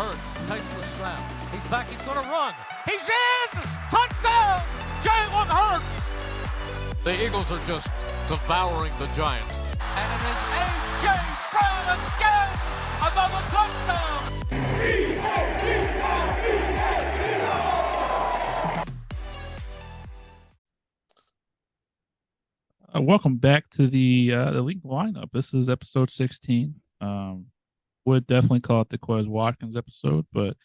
Hurts takes the snap. He's back. He's going to run. He's in! Touchdown! Jalen Hurts! The Eagles are just devouring the Giants. And it is A.J. Brown again! Another touchdown! Welcome back to the Linc Lineup. This is episode 16. Would definitely call it the Quez Watkins episode, but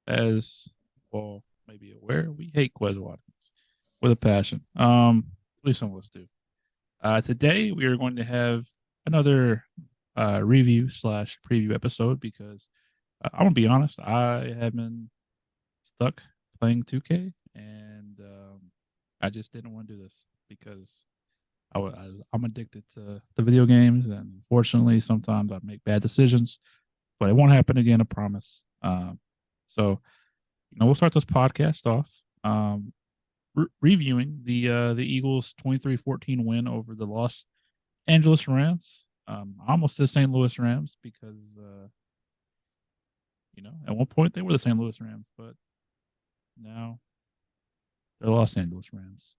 as well maybe aware, we hate Quez Watkins with a passion. At least some of us do. Today we are going to have another review / preview episode because I'm gonna be honest, I have been stuck playing 2K and I just didn't want to do this because I'm addicted to the video games, and unfortunately, sometimes I make bad decisions. But it won't happen again, I promise. So, we'll start this podcast off reviewing the Eagles' 23-14 win over the Los Angeles Rams. I almost said St. Louis Rams because, at one point they were the St. Louis Rams, but now they're Los Angeles Rams.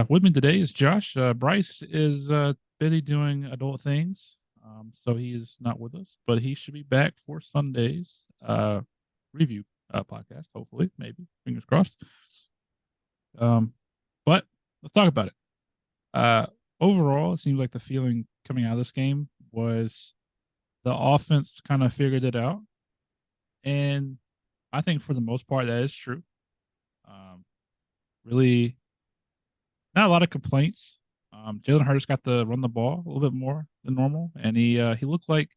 With me today is Josh. Bryce is busy doing adult things, so he is not with us, but he should be back for Sunday's review podcast, hopefully, maybe, fingers crossed. But let's talk about it. Overall, it seems like the feeling coming out of this game was the offense kind of figured it out, and I think for the most part that is true. Really, not a lot of complaints. Jalen Hurts got to run the ball a little bit more than normal, and he looked like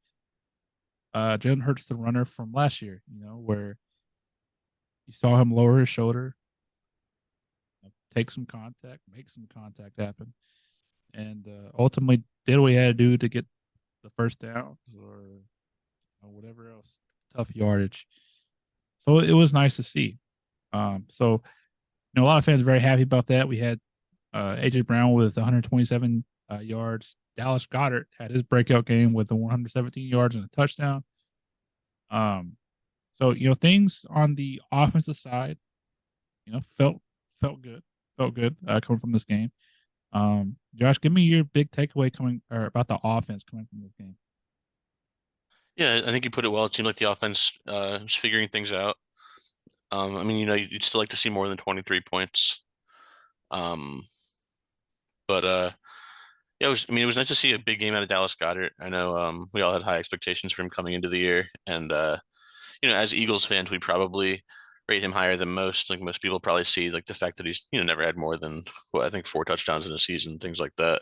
Jalen Hurts, the runner from last year. Where you saw him lower his shoulder, take some contact, make some contact happen, and ultimately did what he had to do to get the first down or whatever else, tough yardage. So it was nice to see. So a lot of fans are very happy about that. We had A.J. Brown with 127 yards. Dallas Goedert had his breakout game with the 117 yards and a touchdown. So things on the offensive side, felt good coming from this game. Josh, give me your big takeaway about the offense coming from this game. Yeah, I think you put it well. It seemed like the offense was figuring things out. You'd still like to see more than 23 points. But yeah, it was nice to see a big game out of Dallas Goedert. I know we all had high expectations for him coming into the year, and as Eagles fans, we probably rate him higher than most. Like most people probably see like the fact that he's never had more than I think 4 touchdowns in a season, things like that,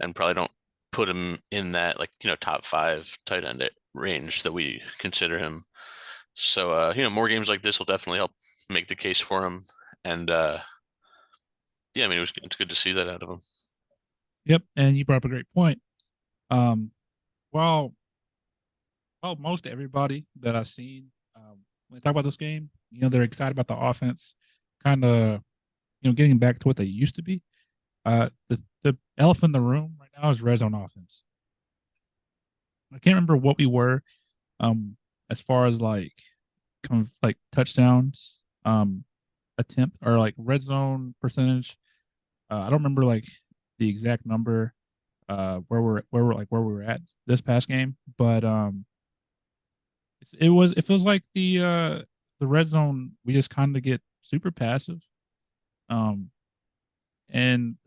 and probably don't put him in that top 5 tight end range that we consider him. So more games like this will definitely help make the case for him, and yeah, it's good to see that out of him. Yep, and you brought up a great point. Well, most everybody that I've seen when they talk about this game, they're excited about the offense, kind of, getting back to what they used to be. The elephant in the room right now is red zone offense. I can't remember what we were, as far as like touchdowns, attempt or like red zone percentage. I don't remember like the exact number where we were at this past game, but it feels like the red zone we just kind of get super passive, and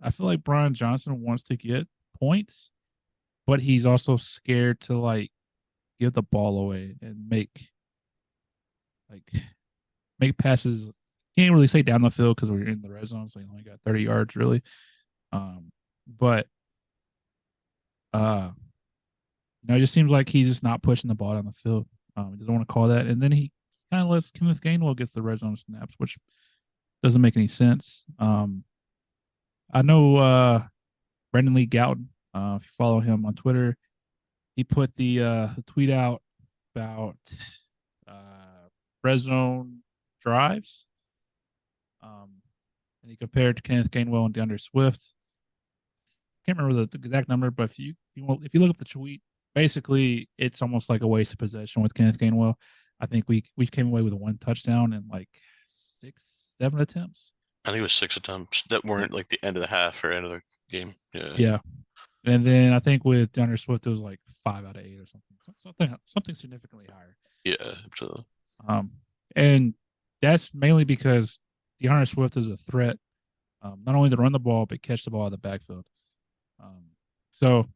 I feel like Brian Johnson wants to get points, but he's also scared to like give the ball away and make passes. Can't really say down the field because we're in the red zone, so you only got 30 yards really. But it just seems like he's just not pushing the ball down the field. He doesn't want to call that, and then he kind of lets Kenneth Gainwell get the red zone snaps, which doesn't make any sense. I know Brendan Lee Gouton. If you follow him on Twitter, he put the tweet out about red zone drives. And he compared to Kenneth Gainwell and DeAndre Swift. Can't remember the exact number, but if you look up the tweet, basically it's almost like a waste of possession with Kenneth Gainwell. I think we came away with 1 touchdown in like 6, 7 attempts. I think it was 6 attempts that weren't like the end of the half or end of the game. Yeah. Yeah. And then I think with DeAndre Swift, it was like 5 out of 8 or something significantly higher. Yeah, absolutely. And that's mainly because DeAndre Swift is a threat, not only to run the ball but catch the ball out of the backfield. So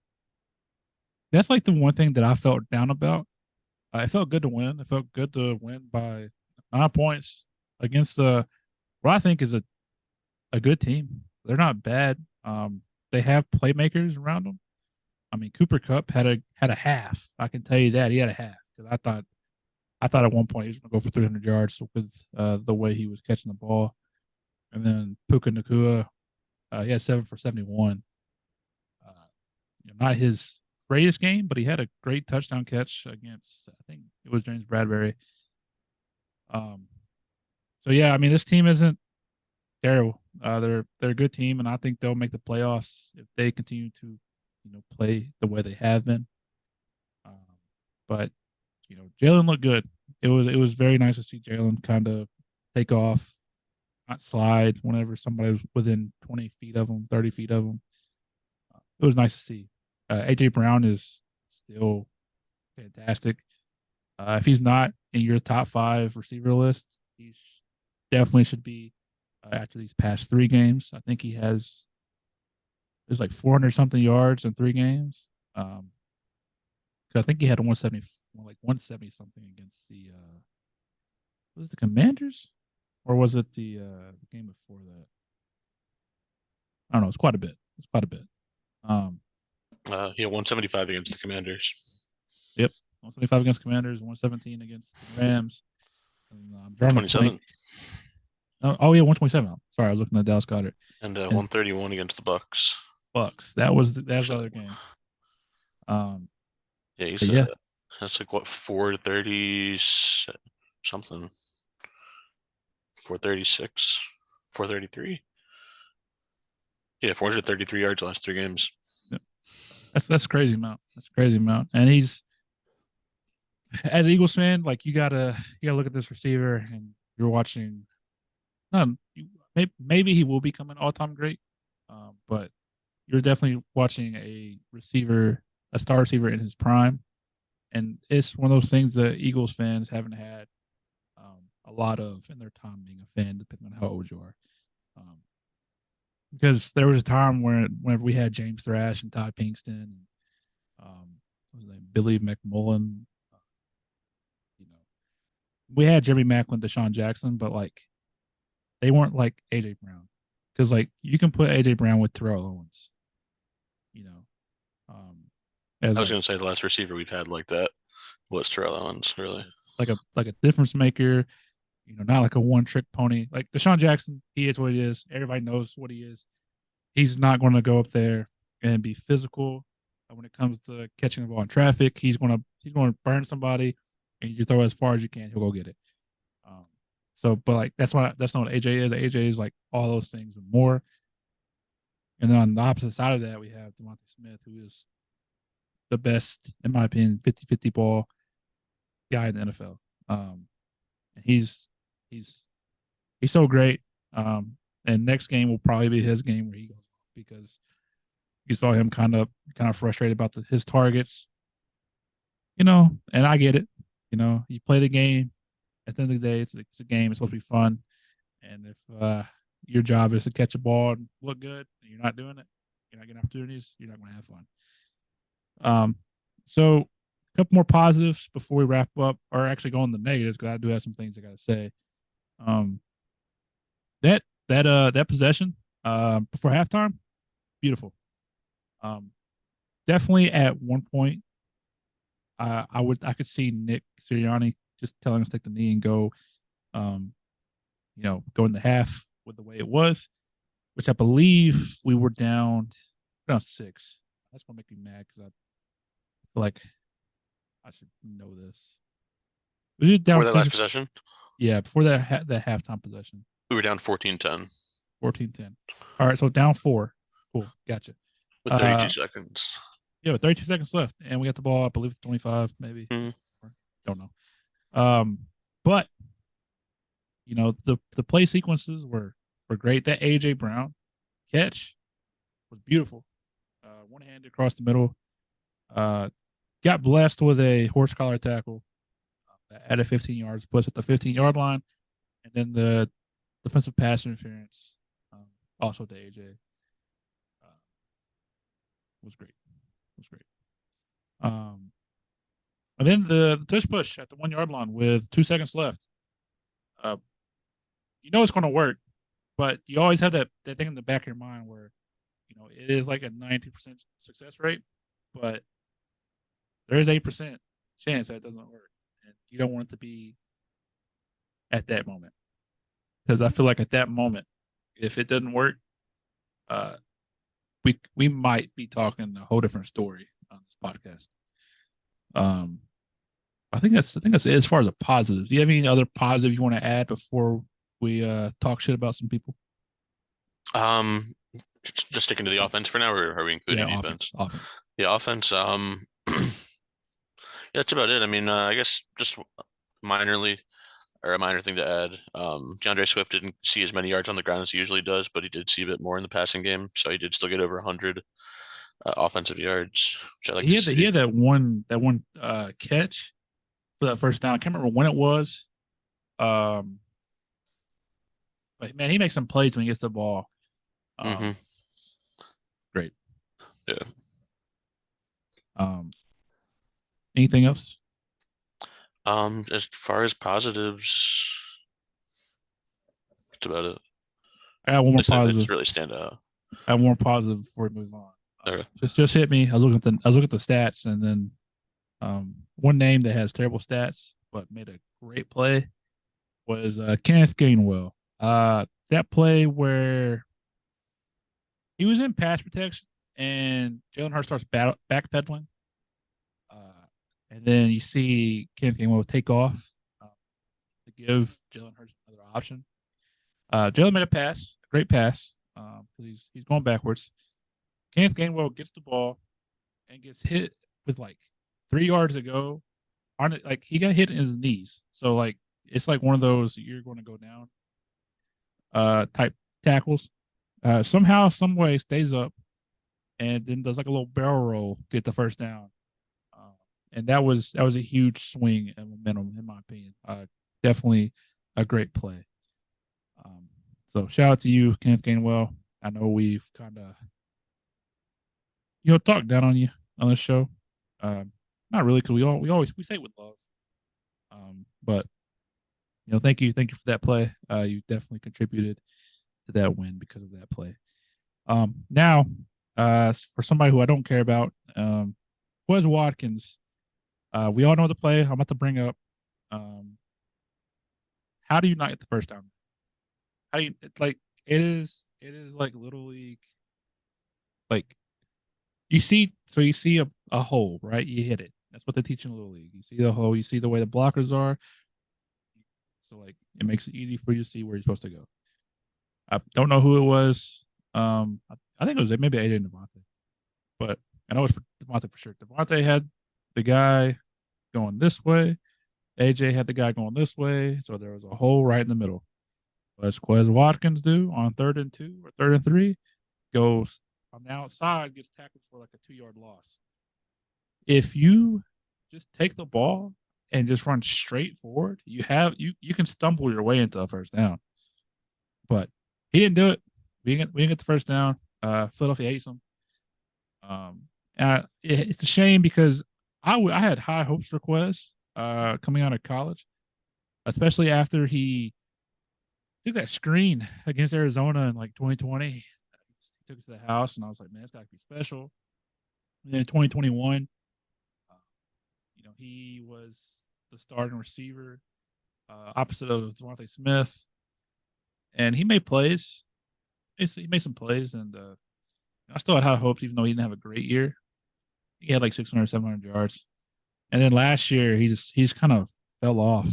that's like the one thing that I felt down about. It felt good to win. It felt good to win by 9 points against what I think is a good team. They're not bad. They have playmakers around them. I mean, Cooper Kupp had a half. I can tell you that he had a half because I thought at one point he was going to go for 300 yards with the way he was catching the ball. And then Puka Nakua, he had 7 for 71. Not his greatest game, but he had a great touchdown catch against, I think it was James Bradbury. So yeah, I mean, this team isn't terrible. They're a good team, and I think they'll make the playoffs if they continue to, play the way they have been. But Jalen looked good. It was very nice to see Jalen kind of take off, not slide whenever somebody was within 20 feet of him, 30 feet of him. It was nice to see. AJ Brown is still fantastic. If he's not in your top 5 receiver list, he definitely should be after these past 3 games. I think he has there's like 400 something yards in 3 games. I think he had 170 something against was it the Commanders or was it the game before that? I don't know. It's quite a bit. He had 175 against the Commanders. Yep, 175 against Commanders, 117 against the Rams. And, 127. Oh yeah, 127. Sorry, I was looking at Dallas Goedert. And 131 against the Bucks. That was the other game. Yeah, you said said that's like what 430 something. 436, 433. Yeah, 433 yards last 3 games. Yeah. That's crazy amount. And he's as an Eagles fan, like you gotta look at this receiver and you're watching. Maybe he will become an all-time great, but you're definitely watching a star receiver in his prime, and it's one of those things that Eagles fans haven't had a lot of in their time being a fan, depending on how old you are. Because there was a time whenever we had James Thrash and Todd Pinkston, and what was his name, Billy McMullen. We had Jeremy Maclin, Deshaun Jackson, but like they weren't like AJ Brown, because like you can put AJ Brown with Terrell Owens. I was going to say the last receiver we've had like that was Terrell Owens, really. Like a difference maker, not like a one-trick pony. Like Deshaun Jackson, he is what he is. Everybody knows what he is. He's not going to go up there and be physical when it comes to catching the ball in traffic. He's going to burn somebody, and you throw it as far as you can. He'll go get it. But like that's not what AJ is. AJ is like all those things and more. And then on the opposite side of that, we have Devontae Smith, who is the best, in my opinion, 50-50 ball guy in the NFL. And he's so great. And next game will probably be his game where he goes off, because you saw him kind of frustrated about his targets. And I get it. You play the game. At the end of the day, it's a game. It's supposed to be fun. And if your job is to catch a ball and look good, and you're not doing it, you're not getting opportunities, you're not going to have fun. So a couple more positives before we wrap up, or actually go on the negatives, because I do have some things I got to say. That possession before halftime, beautiful. Definitely at one point, I could see Nick Sirianni just telling us to take the knee and go, go in the half with the way it was, which I believe we were down 6. That's gonna make me mad because I feel like I should know this. Was it down before that last possession? Yeah, before that halftime possession. We were down 14-10. 14-10. All right, so down 4. Cool, gotcha. With 32 seconds. Yeah, with 32 seconds left, and we got the ball, I believe, 25, maybe. Mm-hmm. Don't know. But the play sequences were great. That AJ Brown catch was beautiful. One hand across the middle. Got blessed with a horse collar tackle at a 15 yards, puts at the 15-yard line, and then the defensive pass interference, also to AJ, was great. Was great. And then the tush push at the 1-yard line with 2 seconds left. It's going to work, but you always have that thing in the back of your mind where, it is like a 90% success rate, but there is 8% chance that it doesn't work. And you don't want it to be at that moment. Because I feel like at that moment, if it doesn't work, we might be talking a whole different story on this podcast. I think that's it as far as the positives. Do you have any other positive you want to add before we talk shit about some people? Just sticking to the offense for now, or are we including defense? Offense. Yeah, offense. Yeah, that's about it. I mean, I guess just minorly, or a minor thing to add. DeAndre Swift didn't see as many yards on the ground as he usually does, but he did see a bit more in the passing game, so he did still get over 100 offensive yards, which I like to see. He had that one catch for that first down. I can't remember when it was. But man, he makes some plays when he gets the ball. Great. Yeah. Anything else? As far as positives, that's about it. I got one more positive. It's really stand out. I have one more positive before we move on. Okay. Just hit me. I was looking at the stats, and then one name that has terrible stats but made a great play was Kenneth Gainwell. That play where he was in pass protection and Jalen Hurts starts backpedaling. And then you see Kenneth Gainwell take off to give Jalen Hurts another option. Jalen made a great pass, because he's going backwards. Kenneth Gainwell gets the ball and gets hit with like 3 yards to go. On it, like he got hit in his knees, so like it's like one of those you're going to go down type tackles. Somehow, some way, stays up and then does like a little barrel roll to get the first down. And that was a huge swing and momentum, in my opinion. Definitely a great play. So shout out to you, Kenneth Gainwell. I know we've kind of talked down on you on this show. Not really, because we say it with love. But thank you for that play. You definitely contributed to that win because of that play. Now, for somebody who I don't care about, Quez Watkins. We all know the play I'm about to bring up. How do you not get the first down? It is like Little League. Like you see a hole, right? You hit it. That's what they teach in Little League. You see the hole, you see the way the blockers are. So like it makes it easy for you to see where you're supposed to go. I don't know who it was. I think it was maybe AJ and Devontae. But I know it's for Devontae for sure. Devontae had the guy going this way. AJ had the guy going this way. So there was a hole right in the middle. What does Quez Watkins do on 3rd and 2 or 3rd and 3? Goes on the outside, gets tackled for like a 2-yard loss. If you just take the ball and just run straight forward, you can stumble your way into a first down. But he didn't do it. We didn't get the first down. Philadelphia hates him. And it's a shame because I had high hopes for Quez coming out of college, especially after he took that screen against Arizona in like 2020. He took it to the house, and I was like, man, this guy could be special. And then in 2021, he was the starting receiver, opposite of Devontae Smith, and he made plays. He made some plays, and I still had high hopes, even though he didn't have a great year. He had like 600, 700 yards. And then last year, he's kind of fell off.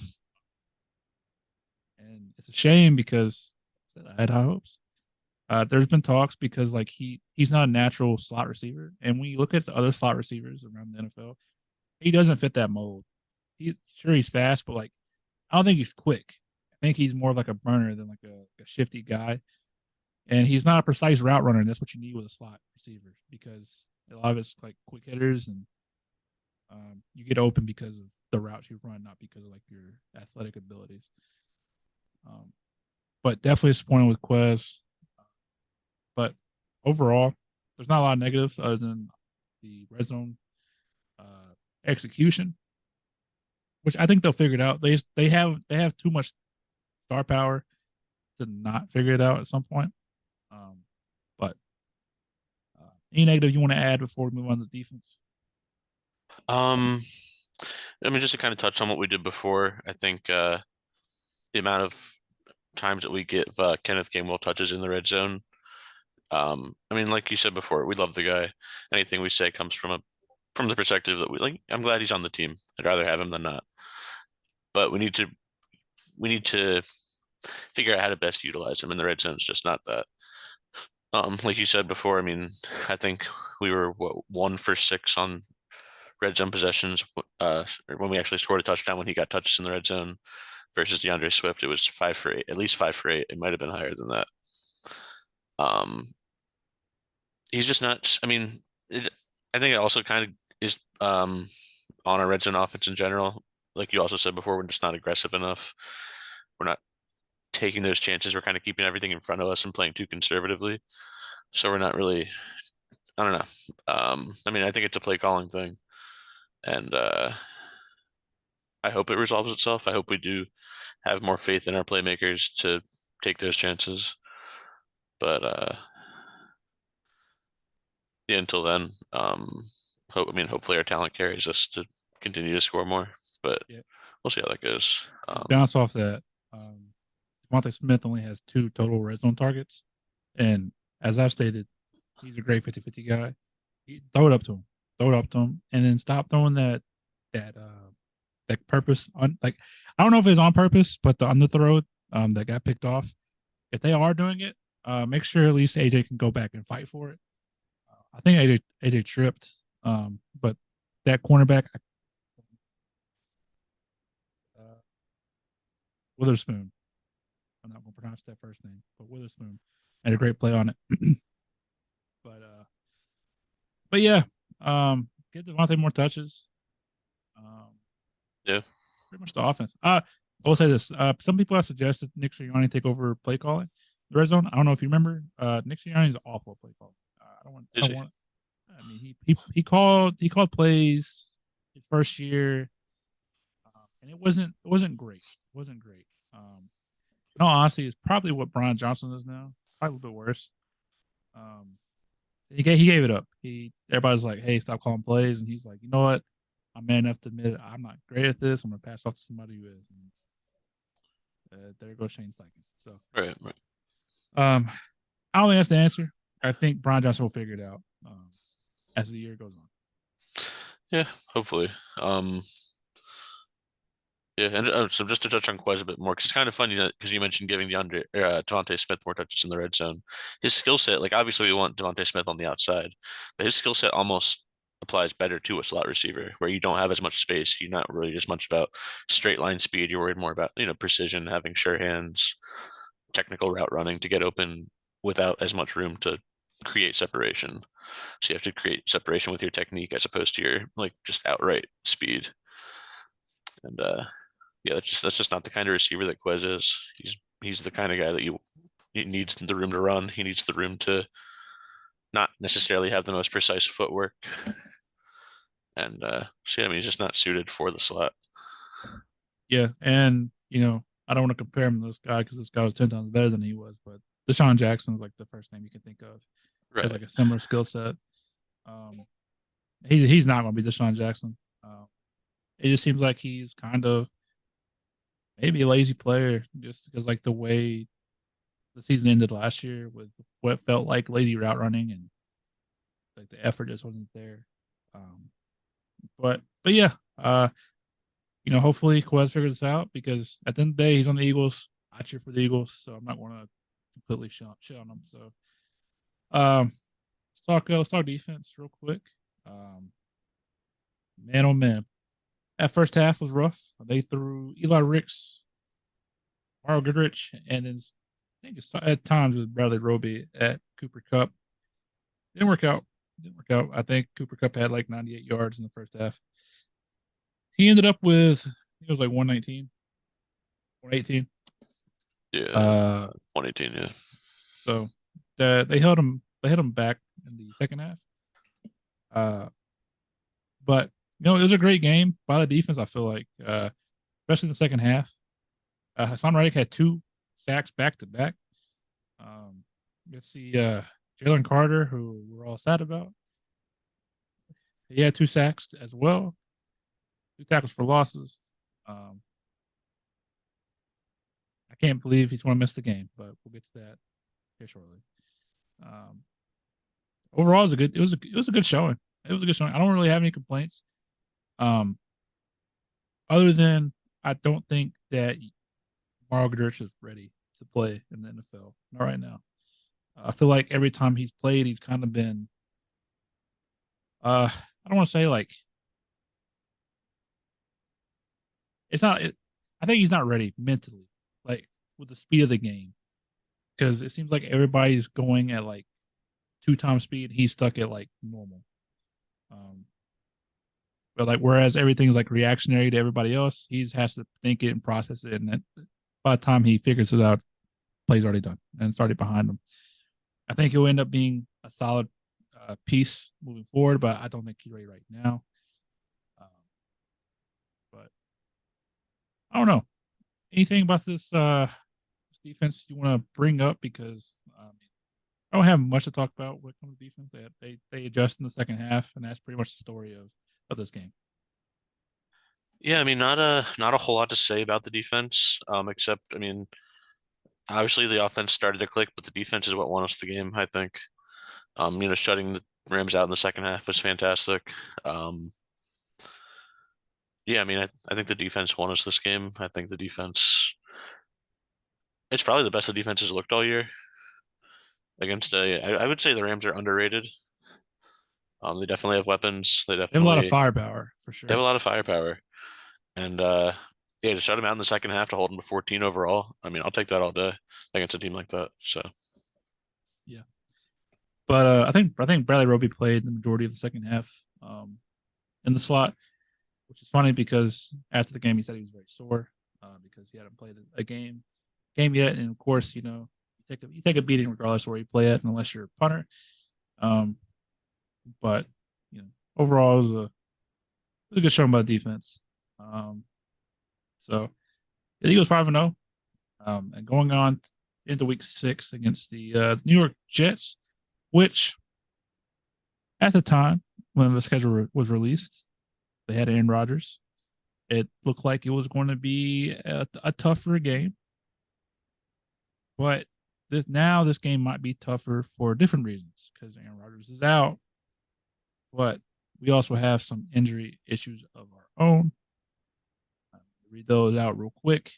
And it's a shame because I had high hopes. There's been talks because like he's not a natural slot receiver. And when you look at the other slot receivers around the NFL, he doesn't fit that mold. he's fast, but like I don't think he's quick. I think he's more of like a burner than like a shifty guy. And he's not a precise route runner, and that's what you need with a slot receiver because a lot of it's like quick hitters, and you get open because of the routes you run, not because of like your athletic abilities. But definitely disappointed with Quez. But overall, there's not a lot of negatives other than the red zone execution, which I think they'll figure it out. They have too much star power to not figure it out at some point. But any negative you want to add before we move on to defense? I mean, just to kind of touch on what we did before, I think the amount of times that we give Kenneth Gainwell touches in the red zone. I mean, like you said before, we love the guy. Anything we say comes from the perspective that we like. I'm glad he's on the team. I'd rather have him than not. But we need to figure out how to best utilize him in the red zone. It's just not that. Like you said before, I mean, I think we were 1 for 6 on red zone possessions. When we actually scored a touchdown when he got touches in the red zone versus DeAndre Swift, it was 5 for 8, at least 5 for 8. It might have been higher than that. He's just not. I mean, I think it also kind of is on our red zone offense in general. Like you also said before, we're just not aggressive enough. We're not taking those chances. We're kind of keeping everything in front of us and playing too conservatively. So we're not really. I don't know. I mean, I think it's a play calling thing, and I hope it resolves itself. I hope we do have more faith in our playmakers to take those chances. But yeah, until then, I mean, hopefully our talent carries us to continue to score more. But Yeah. we'll see how that goes. Bounce off that. Devontae Smith only has 2 total red zone targets, and as I've stated, he's a great 50-50 guy. Throw it up to him, and then stop throwing that purpose on. Like I don't know if it's on purpose, but the underthrow that got picked off. If they are doing it, make sure at least AJ can go back and fight for it. I think AJ tripped, but that cornerback, Witherspoon. I'm not going to pronounce that first name, but Witherspoon had a great play on it. but yeah, get Devontae more touches. Yeah. Pretty much the offense. I will say this: some people have suggested Nick Sirianni take over play calling the red zone. I don't know if you remember. Nick Sirianni is awful at play calling. I don't want. I mean, he called plays his first year, and it wasn't great. It wasn't great. In all honesty, it's probably what Brian Johnson is now. Probably a little bit worse. He gave it up. Everybody's like, "Hey, stop calling plays," and he's like, "You know what? I'm man enough to admit I'm not great at this. I'm gonna pass off to somebody who is." And, there goes Shane Steichen. So, right. I don't think that's the answer. I think Brian Johnson will figure it out as the year goes on. Yeah, hopefully. Yeah, and so just to touch on Quez a bit more, because it's kind of funny because you mentioned giving Devontae Smith more touches in the red zone. His skill set, like obviously we want Devontae Smith on the outside, but his skill set almost applies better to a slot receiver where you don't have as much space. You're not really as much about straight line speed. You're worried more about, precision, having sure hands, technical route running to get open without as much room to create separation. So you have to create separation with your technique as opposed to your like just outright speed. And yeah, that's just not the kind of receiver that Quez is. He's the kind of guy that he needs the room to run. He needs the room to not necessarily have the most precise footwork. And so yeah, I mean, he's just not suited for the slot. Yeah, and I don't want to compare him to this guy because this guy was 10 times better than he was, but Deshaun Jackson is like the first name you can think of. Right. Has like a similar skill set. He's not going to be Deshaun Jackson. It just seems like he's kind of maybe a lazy player just because like the way the season ended last year with what felt like lazy route running and like the effort just wasn't there. But yeah, hopefully Quez figures this out because at the end of the day he's on the Eagles. I cheer for the Eagles, so I'm not going to completely shit on them. So, let's talk defense real quick. Man, oh man, That first half was rough. They threw Eli Ricks, Mario Goodrich, and then I think it's at times with Bradley Roby at Cooper Cup. Didn't work out. Didn't work out. I think Cooper Cup had like 98 yards in the first half. He ended up with, I think it was like 119, 118. Yeah, 118. Yeah. So they held him. They held him back in the second half. But it was a great game by the defense. I feel like, especially in the second half. Hassan Reddick had 2 sacks back to back. Let's see, Jalen Carter, who we're all sad about. He had 2 sacks as well, 2 tackles for losses. I can't believe he's going to miss the game, but we'll get to that here shortly. Overall, it was a good showing. It was a good showing. I don't really have any complaints. Other than I don't think that Mario Goodrich is ready to play in the NFL. Not right now. I feel like every time he's played, he's kind of been. I don't want to say like. It's not. I think he's not ready mentally, like with the speed of the game, because it seems like everybody's going at like 2 times speed. He's stuck at like normal. But like whereas everything's like reactionary to everybody else, he has to think it and process it, and then by the time he figures it out, play's already done and it's already behind him. I think he'll end up being a solid piece moving forward, but I don't think he's ready right now. But I don't know anything about this defense you want to bring up, because I don't have much to talk about when it comes to defense. They adjust in the second half, and that's pretty much the story of this game. Yeah, I mean, not a whole lot to say about the defense, except I mean, obviously the offense started to click, but the defense is what won us the game, I think. Shutting the Rams out in the second half was fantastic. Yeah, I mean, I think the defense won us this game. I think the defense, it's probably the best the defense has looked all year against I would say the Rams are underrated. They definitely have weapons. They have a lot of firepower for sure. They have a lot of firepower. And yeah, to shut them out in the second half to hold them to 14 overall. I mean, I'll take that all day against a team like that. So yeah. But I think Bradley Roby played the majority of the second half in the slot, which is funny because after the game he said he was very sore because he hadn't played a game yet, and of course you take a beating regardless of where you play at, unless you're a punter. But overall it was a good showing by the defense. So the Eagles 5-0, and going on into week 6 against the New York Jets, which at the time when the schedule was released, they had Aaron Rodgers. It looked like it was going to be a tougher game, but now this game might be tougher for different reasons because Aaron Rodgers is out, but we also have some injury issues of our own. Read those out real quick.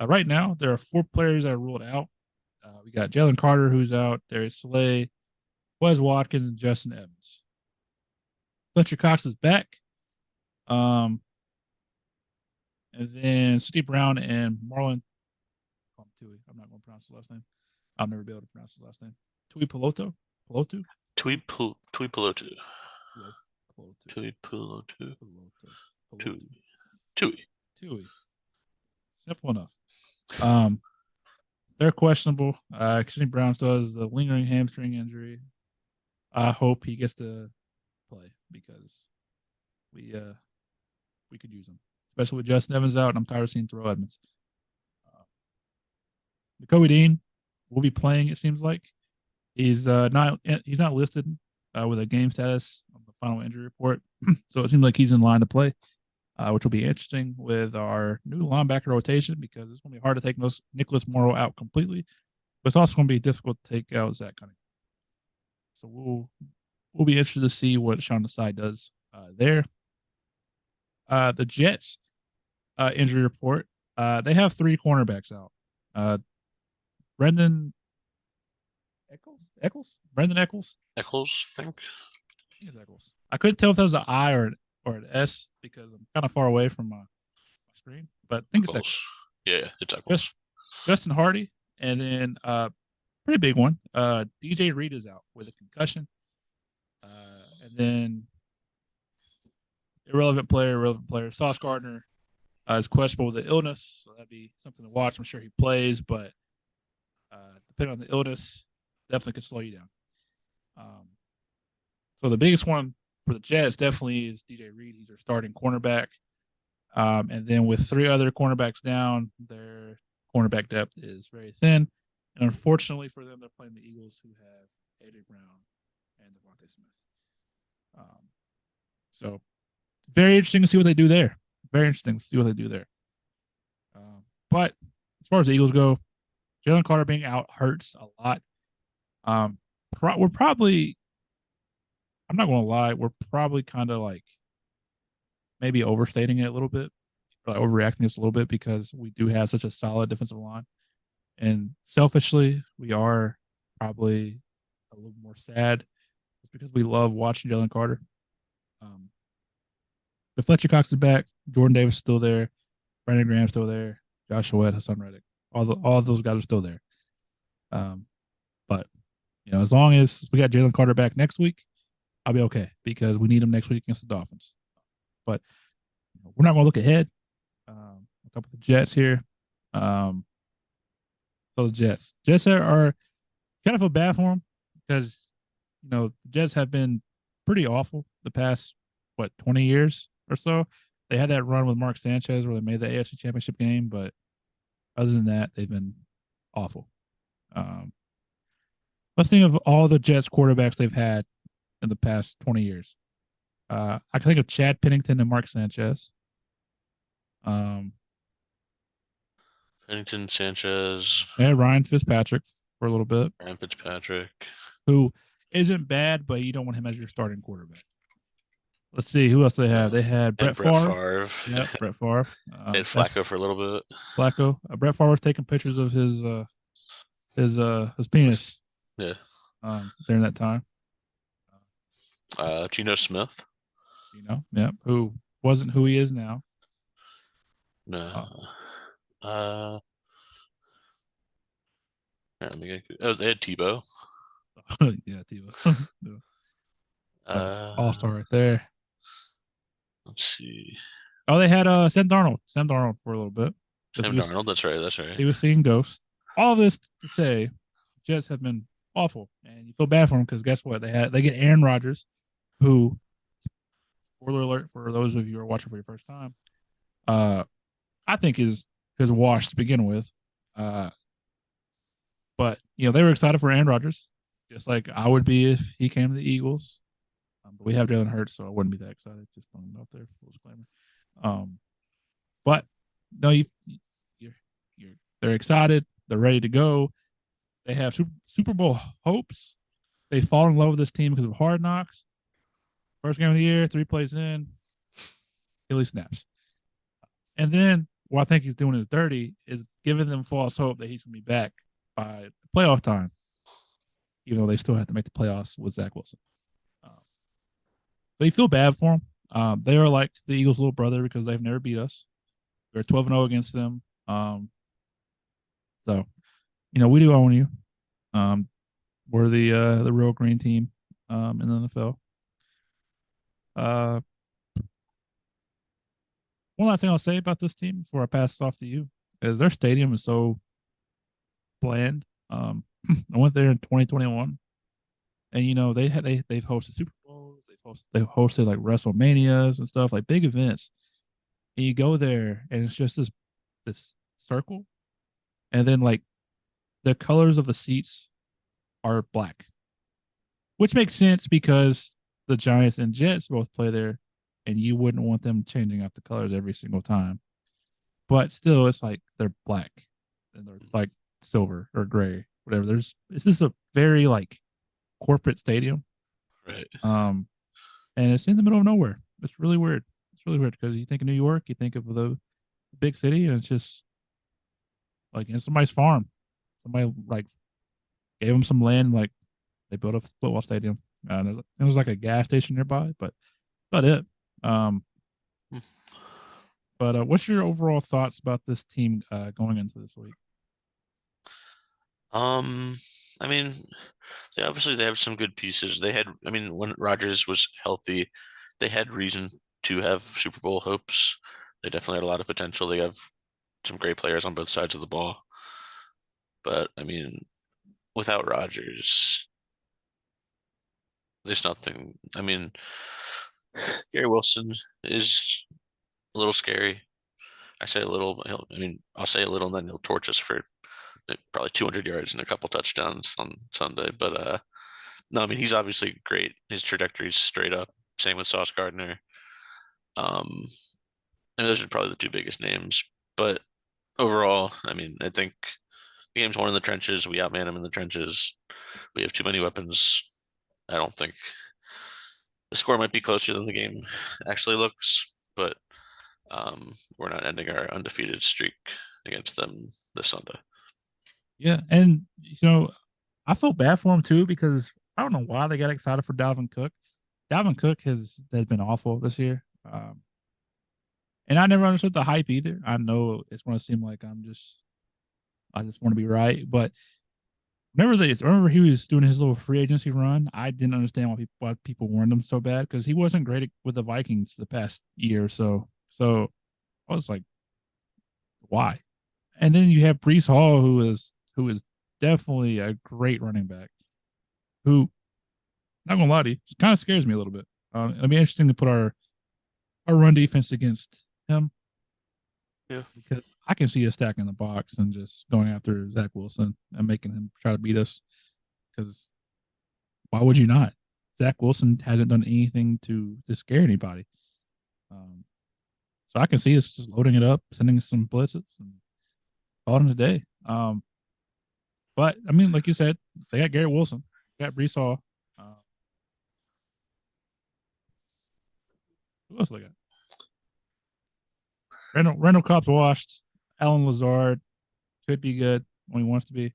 Right now, there are 4 players that are ruled out. We got Jalen Carter, who's out. Darius Slay, Wes Watkins, and Justin Evans. Fletcher Cox is back. And then Steve Brown and Marlon. I'm not going to pronounce his last name. I'll never be able to pronounce his last name. Tui Peloto? Pelotu? Tui Pelotu. Tui Pelotu. Tui. Simple enough. They're questionable. Steve Brown still has a lingering hamstring injury. I hope he gets to play because we could use him, especially with Justin Evans out. And I'm tired of seeing Terrell Edmonds. Kobe Dean will be playing. It seems like he's not listed with a game status on the final injury report, so it seems like he's in line to play, which will be interesting with our new linebacker rotation because it's going to be hard to take Nicholas Morrow out completely, but it's also going to be difficult to take out Zach Cunningham. So we'll be interested to see what Sean Desai does there. The Jets injury report. They have 3 cornerbacks out. Brendan Eccles? Brendan Eccles? Eccles, I think. Eccles. I couldn't tell if that was an I or an or an S because I'm kind of far away from my screen. But I think it's Eccles. Yeah, it's Eccles. Just Justin Hardy, and then pretty big one. DJ Reed is out with a concussion, and then irrelevant player. Sauce Gardner is questionable with the illness, so that'd be something to watch. I'm sure he plays, but depending on the illness, definitely could slow you down. So the biggest one for the Jets definitely is DJ Reed. He's their starting cornerback. And then with 3 other cornerbacks down, their cornerback depth is very thin. And unfortunately for them, they're playing the Eagles, who have A.J. Brown and Devontae Smith. So very interesting to see what they do there. Very interesting to see what they do there. But as far as the Eagles go, Jalen Carter being out hurts a lot. We're probably, I'm not going to lie, we're probably kind of like maybe overstating it a little bit, or overreacting this a little bit because we do have such a solid defensive line. And selfishly, we are probably a little more sad just because we love watching Jalen Carter. But Fletcher Cox is back. Jordan Davis is still there. Brandon Graham's still there. Josh Sweat, Hassan Reddick. All of those guys are still there. But as long as we got Jalen Carter back next week, I'll be okay because we need him next week against the Dolphins. But we're not going to look ahead. I'll talk about the Jets here. So the Jets are kind of feel bad for them because the Jets have been pretty awful the past 20 years or so. They had that run with Mark Sanchez where they made the AFC Championship game, but other than that, they've been awful. Let's think of all the Jets quarterbacks they've had in the past 20 years. I can think of Chad Pennington and Mark Sanchez. Pennington, Sanchez, and Ryan Fitzpatrick for a little bit. Ryan Fitzpatrick, who isn't bad, but you don't want him as your starting quarterback. Let's see who else they have. They had Brett Favre. Yeah, Brett Favre. They had Flacco for a little bit. Flacco. Brett Favre was taking pictures of his penis. Yeah. During that time. Geno Smith. Yeah, who wasn't who he is now. No. They had Tebow. Yeah, Tebow. All-star right there. Let's see. Oh, they had Sam Darnold. Sam Darnold for a little bit. Sam Darnold, that's right. He was seeing ghosts. All this to say, Jets have been awful, and you feel bad for them because guess what? They get Aaron Rodgers, who, spoiler alert for those of you who are watching for your first time, I think is washed to begin with. But they were excited for Aaron Rodgers, just like I would be if he came to the Eagles. But we have Jalen Hurts, so I wouldn't be that excited. Just throwing it out there, full disclaimer. But no, they're excited. They're ready to go. They have Super Bowl hopes. They fall in love with this team because of Hard Knocks. First game of the year, 3 plays in, Achilles snaps. And then what I think he's doing is dirty is giving them false hope that he's going to be back by the playoff time, even though they still have to make the playoffs with Zach Wilson. So you feel bad for them. They are like the Eagles' little brother because they've never beat us. We're 12-0 against them. So, we do own you. We're the real green team in the NFL. One last thing I'll say about this team before I pass it off to you is their stadium is so bland. I went there in 2021, and they've hosted Super Bowls, they've hosted like WrestleManias and stuff, like big events. And you go there, and it's just this circle, and then like the colors of the seats are black, which makes sense because the Giants and Jets both play there, and you wouldn't want them changing out the colors every single time. But still, it's like they're black and they're like silver or gray, whatever. It's just a very like corporate stadium, right? And it's in the middle of nowhere. It's really weird. It's really weird because you think of New York, you think of the big city, and it's just like in somebody's farm. Somebody like gave them some land, like they built a football stadium. And it was like a gas station nearby, but about it. Um, but what's your overall thoughts about this team going into this week? I mean, they have some good pieces. I mean, when Rodgers was healthy, they had reason to have Super Bowl hopes. They definitely had a lot of potential. They have some great players on both sides of the ball. But I mean, without Rodgers, there's nothing. I mean, Gary Wilson is a little scary. I say a little, but I mean, I'll say a little, and then he'll torch us for probably 200 yards and a couple touchdowns on Sunday. But no, I mean, he's obviously great. His trajectory's straight up. Same with Sauce Gardner. Um, and those are probably the two biggest names. But overall, I mean, I think the game's won in the trenches. We outman them in the trenches. We have too many weapons. I don't think the score might be closer than the game actually looks, but we're not ending our undefeated streak against them this Sunday. Yeah, and I felt bad for him too because I don't know why they got excited for Dalvin Cook. Dalvin Cook has been awful this year, and I never understood the hype either. I know it's going to seem like I just want to be right, but whenever he was doing his little free agency run, I didn't understand why people warned him so bad because he wasn't great with the Vikings the past year or so. So I was like, why? And then you have Brees Hall, who is definitely a great running back. Who, not gonna lie to you, kind of scares me a little bit. It'll be interesting to put our run defense against him. Yeah, because I can see us stacking the box and just going after Zach Wilson and making him try to beat us. Because why would you not? Zach Wilson hasn't done anything to scare anybody. So I can see us just loading it up, sending some blitzes, and calling it a day. But I mean, like you said, they got Garrett Wilson, they got Brees Hall. Who else they got? Randall Cobb's washed. Alan Lazard could be good when he wants to be.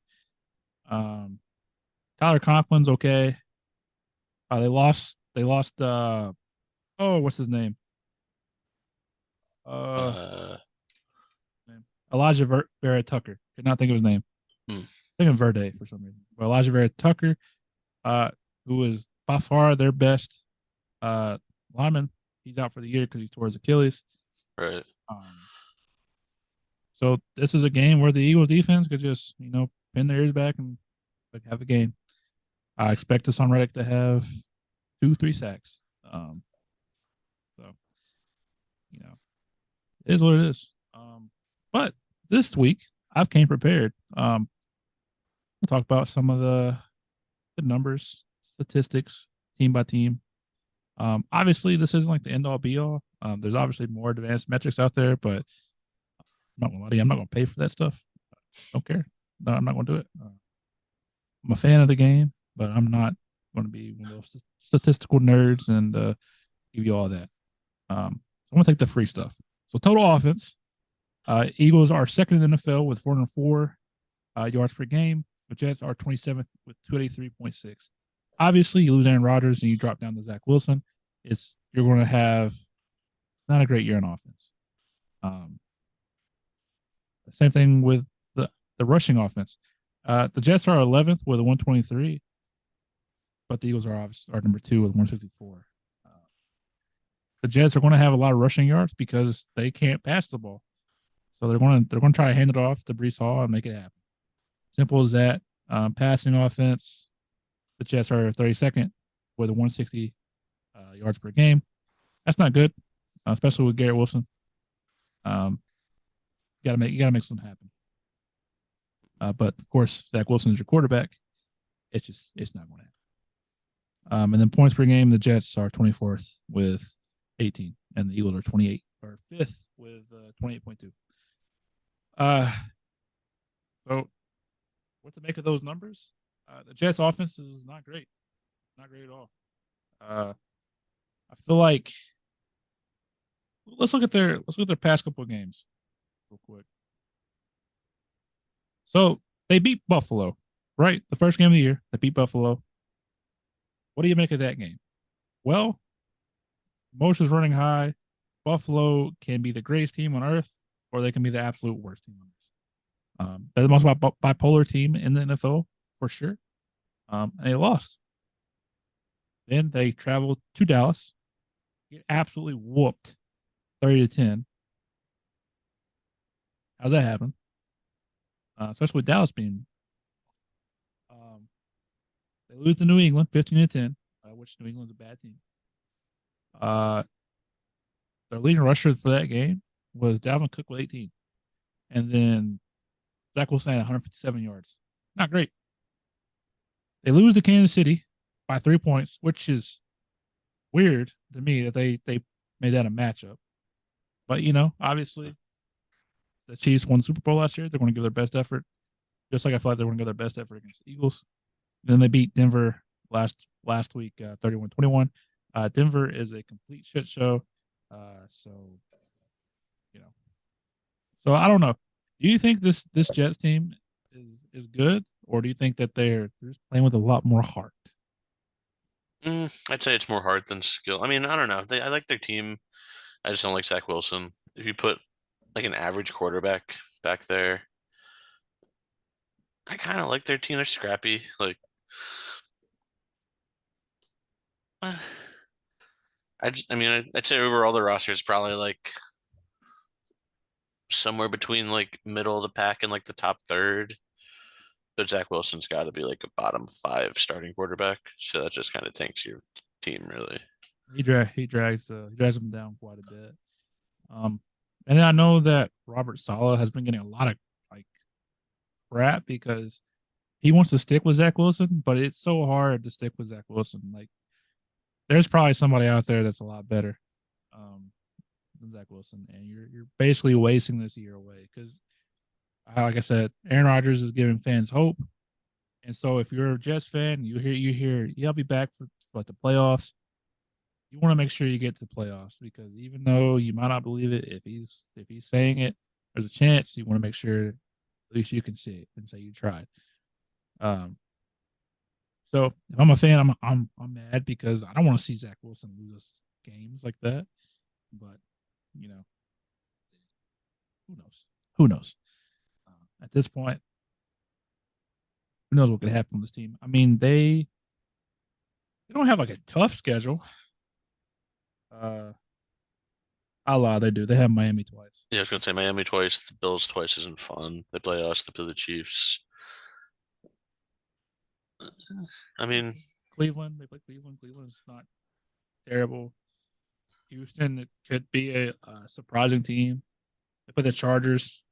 Tyler Conklin's okay. They lost. What's his name? Elijah Vera Tucker. Could not think of his name. Thinking Verde for some reason. But Elijah Vera Tucker, who was by far their best lineman. He's out for the year because he tore his Achilles. Right. So this is a game where the Eagles defense could just, pin their ears back and have a game. I expect us on Reddick to have 2-3 sacks. So, it is what it is. But this week I've came prepared. We'll talk about some of the numbers, statistics, team by team. Obviously, this isn't like the end all be all. There's obviously more advanced metrics out there, but I'm not gonna lie to you, I'm not gonna pay for that stuff. Don't care. No, I'm not gonna do it. I'm a fan of the game, but I'm not gonna be one of those statistical nerds and give you all that. So I'm gonna take the free stuff. So total offense, Eagles are second in the NFL with 404 yards per game. The Jets are 27th with 283.6. Obviously, you lose Aaron Rodgers and you drop down to Zach Wilson. You're going to have not a great year in offense. Same thing with the rushing offense. The Jets are 11th with a 123, but the Eagles are number 2 with 164. The Jets are going to have a lot of rushing yards because they can't pass the ball, so they're going to try to hand it off to Brees Hall and make it happen. Simple as that. Passing offense, the Jets are 32nd with a 160 yards per game. That's not good, especially with Garrett Wilson. You gotta make something happen. But of course, Zach Wilson is your quarterback. It's not going to happen. And then points per game, the Jets are 24th with 18, and the Eagles are 5th with 28.2. So what to make of those numbers? The Jets' offense is not great at all. I feel like let's look at their past couple of games real quick. So they beat Buffalo, right? The first game of the year, they beat Buffalo. What do you make of that game? Well, Emotions running high. Buffalo can be the greatest team on earth, or they can be the absolute worst team on earth. They're the most bipolar team in the NFL for sure. And they lost. Then they traveled to Dallas, get absolutely whooped, 30-10. How's that happen? Especially with Dallas being. They lose to New England, 15-10, which New England's a bad team. Their leading rusher for that game was Dalvin Cook with 18. And then Zach Wilson had 157 yards. Not great. They lose to Kansas City by 3 points, which is weird to me that they made that a matchup. But, obviously, the Chiefs won the Super Bowl last year. They're going to give their best effort, just like I feel like they're going to give their best effort against the Eagles. Then they beat Denver last week, 31-21. Denver is a complete shit show. So I don't know. Do you think this Jets team is good, or do you think that they're just playing with a lot more heart? I'd say it's more heart than skill. I mean, I don't know. I like their team. I just don't like Zach Wilson. If you put like an average quarterback back there, I kind of like their team. They're scrappy. Like, I'd say overall the roster is probably like somewhere between like middle of the pack and like the top third. But Zach Wilson's got to be like a bottom 5 starting quarterback. So that just kind of tanks your team, really. He drags them down quite a bit. And then I know that Robert Saleh has been getting a lot of like crap because he wants to stick with Zach Wilson, but it's so hard to stick with Zach Wilson. Like, there's probably somebody out there that's a lot better than Zach Wilson, and you're basically wasting this year away because, like I said, Aaron Rodgers is giving fans hope, and so if you're a Jets fan, you hear he'll be back for like the playoffs. You want to make sure you get to the playoffs because even though you might not believe it, if he's saying it, there's a chance. You want to make sure at least you can see it and say you tried. So if I'm a fan, I'm mad because I don't want to see Zach Wilson lose games like that. But who knows? Who knows? At this point, who knows what could happen with this team? I mean, they don't have like a tough schedule. A lot they do. They have Miami twice. Yeah, I was gonna say Miami twice, the Bills twice isn't fun. They play us, they play the Chiefs. I mean, Cleveland. They play Cleveland. Cleveland's not terrible. Houston, it could be a surprising team. They play the Chargers.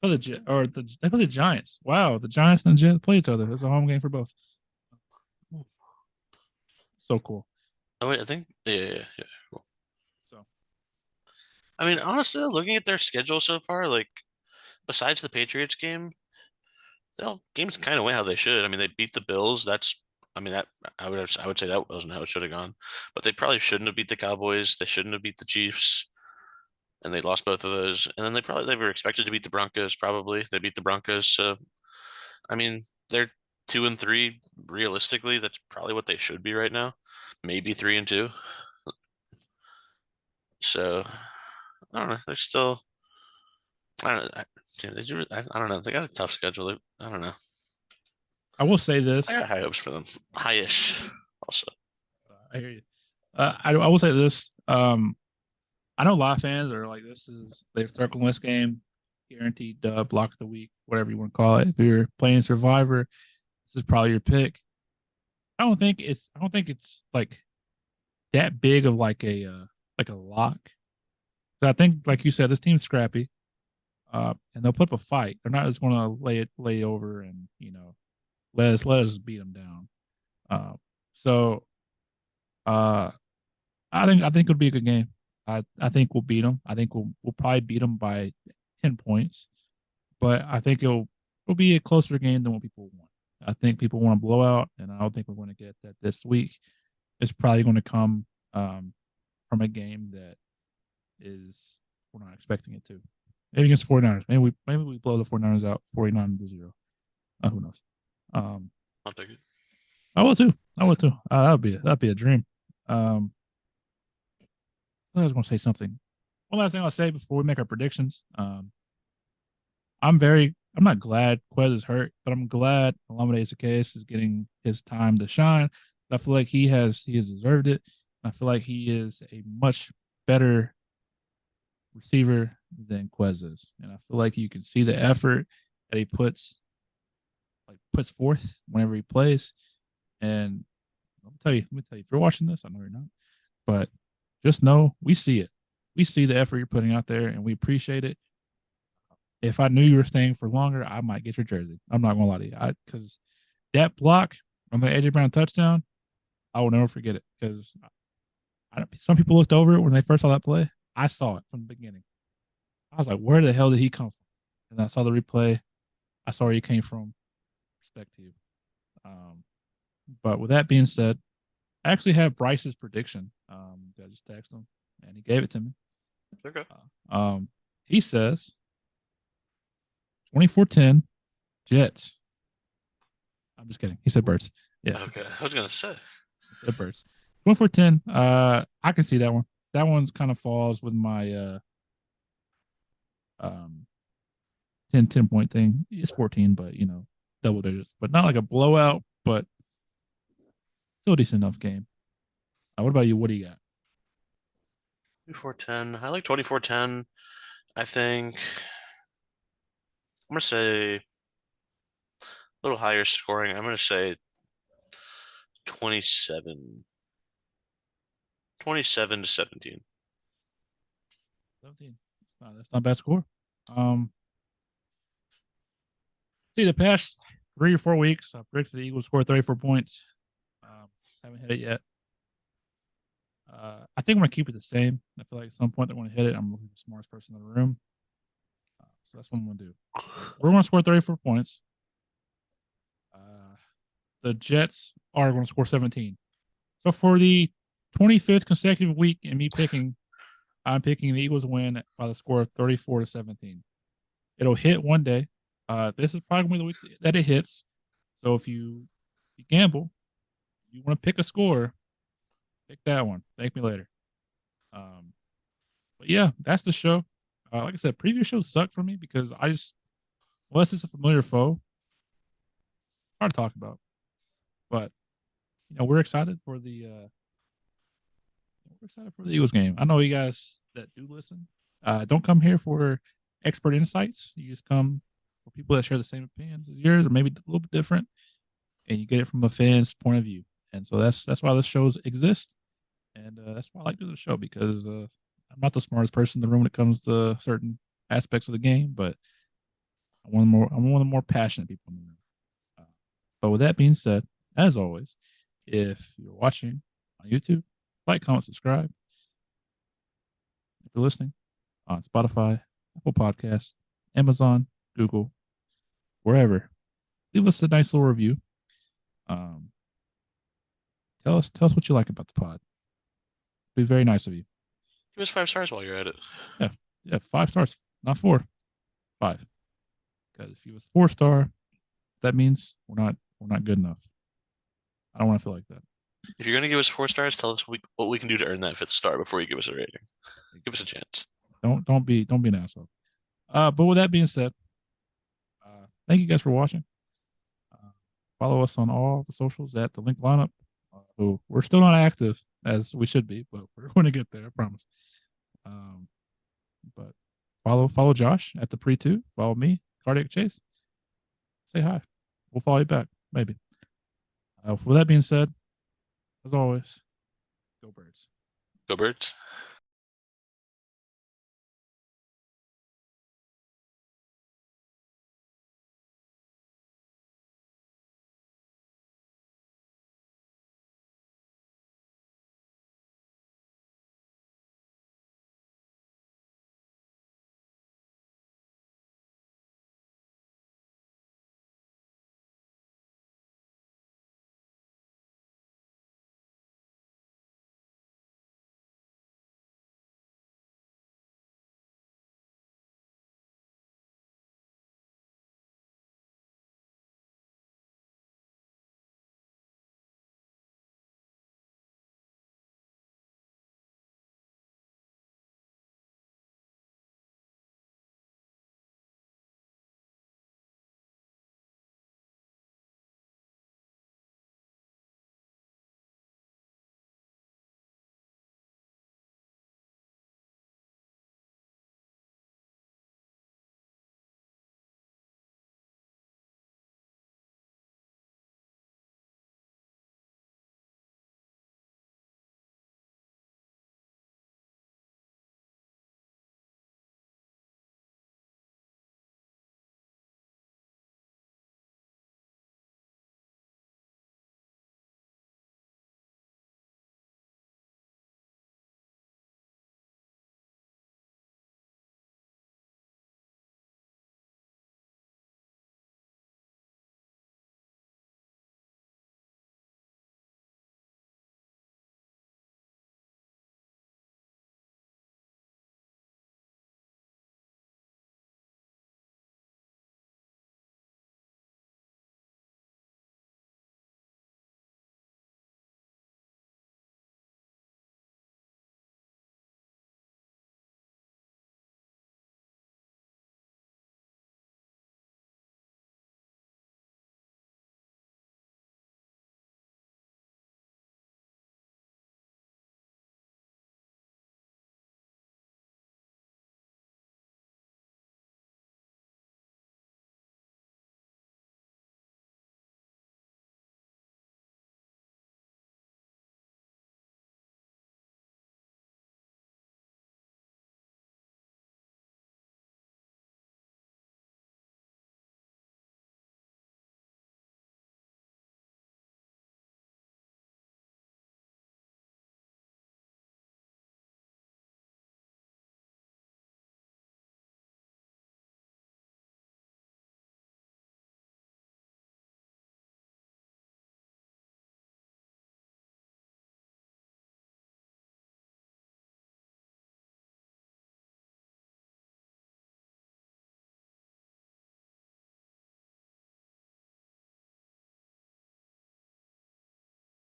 They play the Giants. Wow, the Giants and the Jets play each other. It's a home game for both. So cool. oh wait, I think yeah. Cool. So I mean, honestly, looking at their schedule so far, like besides the Patriots game, the games kind of went how they should. I mean, they beat the Bills. I mean, that I would say that wasn't how it should have gone. But they probably shouldn't have beat the Cowboys. They shouldn't have beat the Chiefs, and they lost both of those. And then they were expected to beat the Broncos. Probably they beat the Broncos. So I mean, they're 2-3 realistically. That's probably what they should be right now. Maybe 3-2. So I don't know. They're still. I don't know. I don't know. They got a tough schedule. I don't know. I will say this. I got high hopes for them. Highish, also. I hear you. I will say this. I know a lot of fans are like, they're circling this game, guaranteed dub, block of the week, whatever you want to call it. If you're playing Survivor, this is probably your pick. I don't think it's like that big of like a lock. So I think, like you said, this team's scrappy, and they'll put up a fight. They're not just going to lay over and let us beat them down. I think it'll be a good game. I think we'll beat them. I think we'll probably beat them by 10 points, but I think it'll be a closer game than what people want. I think people want a blowout, and I don't think we're going to get that this week. It's probably going to come from a game that we're not expecting it to. Maybe against 49ers. Maybe we blow the 49ers out 49-0. Who knows? I'll take it. I will too. That'd be a dream. I was going to say something. One last thing I'll say before we make our predictions. I'm not glad Quez is hurt, but I'm glad Olamide Zaccheaus is getting his time to shine. I feel like he has deserved it. I feel like he is a much better receiver than Quez is, and I feel like you can see the effort that he puts forth whenever he plays. And let me tell you, if you're watching this, I know you're not, but just know we see it. We see the effort you're putting out there, and we appreciate it. If I knew you were staying for longer, I might get your jersey. I'm not gonna lie to you, because that block on the AJ Brown touchdown, I will never forget it. Because some people looked over it when they first saw that play. I saw it from the beginning. I was like, where the hell did he come from? And I saw the replay. I saw where he came from. Respect to you. But with that being said, I actually have Bryce's prediction. I just texted him, and he gave it to me. Okay. He says 24-10 Jets. I'm just kidding. He said Birds. Yeah. Okay. I was gonna say. He said Birds. 24-10. I can see that one. That one's kind of falls with my 10 point thing. It's 14, but double digits. But not like a blowout, but still a decent enough game. What about you? What do you got? 24-10. I like 24-10. I think I'm gonna say a little higher scoring. I'm gonna say 27. 27-17. 17. That's not a bad score. See, the past 3 or 4 weeks, I predicted the Eagles score 34 points. Haven't hit it yet. I think I'm going to keep it the same. I feel like at some point they're going to hit it. I'm looking for the smartest person in the room. So that's what I'm going to do. We're going to score 34 points. The Jets are going to score 17. So for the 25th consecutive week in me picking, I'm picking the Eagles win by the score of 34-17. It'll hit one day. This is probably the week that it hits. So if you gamble, you want to pick a score, pick that one. Thank me later. But yeah, that's the show. Like I said, previous shows suck for me because unless it's a familiar foe, hard to talk about. But we're excited for the Eagles game. I know you guys that do listen don't come here for expert insights. You just come for people that share the same opinions as yours, or maybe a little bit different, and you get it from a fan's point of view. And so that's why this shows exist, and that's why I like doing the show, because I'm not the smartest person in the room when it comes to certain aspects of the game, but I'm one of the more passionate people in the room. But with that being said, as always, if you're watching on YouTube, like, comment, subscribe. If you're listening on Spotify, Apple Podcasts, Amazon, Google, wherever, leave us a nice little review. Tell us what you like about the pod. It'd be very nice of you. Give us 5 stars while you're at it. Yeah, 5 stars, not 4, 5. Because if you was 4-star, that means we're not good enough. I don't want to feel like that. If you're gonna give us 4 stars, tell us what we can do to earn that 5th star before you give us a rating. Give us a chance. Don't be an asshole. But with that being said, thank you guys for watching. Follow us on all the socials at the Linc Lineup. Who we're still not active as we should be, but we're going to get there, I promise. But follow Josh at the Pre2. Follow me, Cardiac Chase. Say hi. We'll follow you back, maybe. With that being said, as always, go Birds. Go Birds.